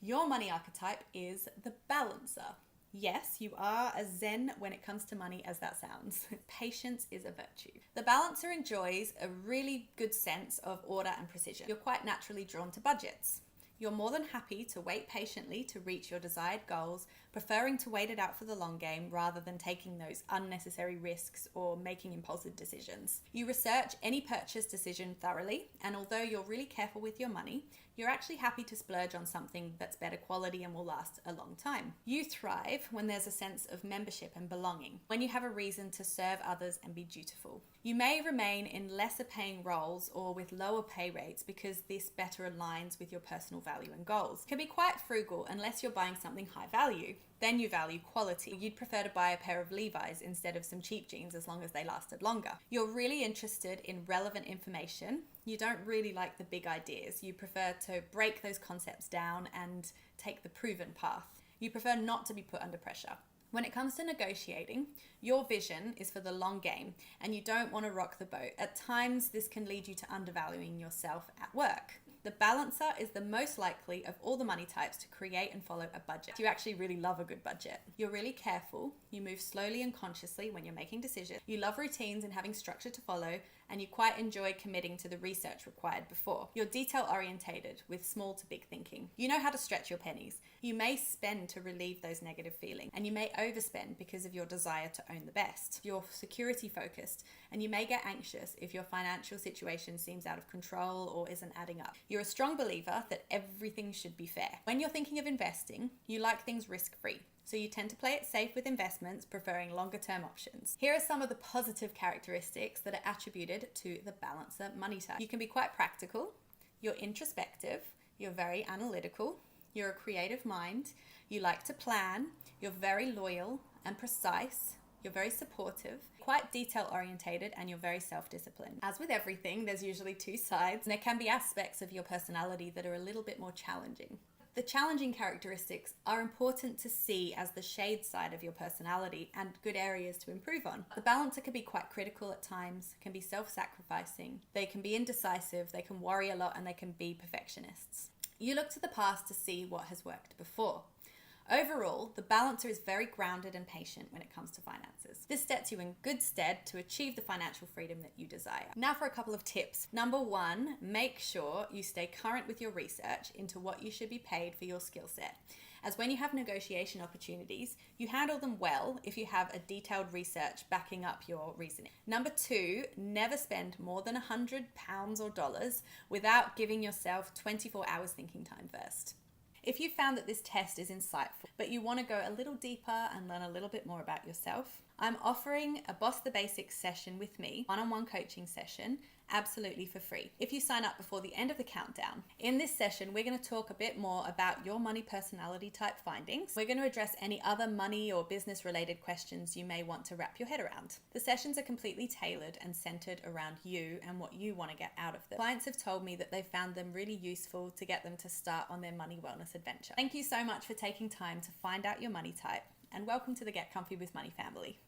Your money archetype is the balancer. Yes, you are as zen when it comes to money as that sounds. Patience is a virtue. The balancer enjoys a really good sense of order and precision. You're quite naturally drawn to budgets. You're more than happy to wait patiently to reach your desired goals, preferring to wait it out for the long game rather than taking those unnecessary risks or making impulsive decisions. You research any purchase decision thoroughly, and although you're really careful with your money, you're actually happy to splurge on something that's better quality and will last a long time. You thrive when there's a sense of membership and belonging, when you have a reason to serve others and be dutiful. You may remain in lesser paying roles or with lower pay rates because this better aligns with your personal value and goals. It can be quite frugal unless you're buying something high value. Then you value quality. You'd prefer to buy a pair of Levi's instead of some cheap jeans as long as they lasted longer. You're really interested in relevant information. You don't really like the big ideas. You prefer to break those concepts down and take the proven path. You prefer not to be put under pressure. When it comes to negotiating, your vision is for the long game and you don't want to rock the boat. At times, this can lead you to undervaluing yourself at work. The balancer is the most likely of all the money types to create and follow a budget. You actually really love a good budget. You're really careful. You move slowly and consciously when you're making decisions. You love routines and having structure to follow, and you quite enjoy committing to the research required before. You're detail orientated with small to big thinking. You know how to stretch your pennies. You may spend to relieve those negative feelings, and you may overspend because of your desire to own the best. You're security focused, and you may get anxious if your financial situation seems out of control or isn't adding up. You're a strong believer that everything should be fair. When you're thinking of investing, you like things risk-free. So you tend to play it safe with investments, preferring longer term options. Here are some of the positive characteristics that are attributed to the balancer money type. You can be quite practical, you're introspective, you're very analytical, you're a creative mind, you like to plan, you're very loyal and precise, you're very supportive, quite detail orientated, and you're very self-disciplined. As with everything, there's usually two sides, and there can be aspects of your personality that are a little bit more challenging. The challenging characteristics are important to see as the shade side of your personality and good areas to improve on. The balancer can be quite critical at times, can be self-sacrificing, they can be indecisive, they can worry a lot, and they can be perfectionists. You look to the past to see what has worked before. Overall, the balancer is very grounded and patient when it comes to finances. This sets you in good stead to achieve the financial freedom that you desire. Now for a couple of tips. Number one, make sure you stay current with your research into what you should be paid for your skill set. As when you have negotiation opportunities, you handle them well if you have a detailed research backing up your reasoning. Number two, never spend more than £100 or dollars without giving yourself 24 hours thinking time first. If you found that this test is insightful, but you want to go a little deeper and learn a little bit more about yourself, I'm offering a Boss the Basics session with me, one-on-one coaching session, absolutely for free, if you sign up before the end of the countdown. In this session, we're going to talk a bit more about your money personality type findings. We're going to address any other money or business related questions you may want to wrap your head around. The sessions are completely tailored and centered around you and what you want to get out of them. Clients have told me that they found them really useful to get them to start on their money wellness adventure. Thank you so much for taking time to find out your money type, and welcome to the Get Comfy with Money family.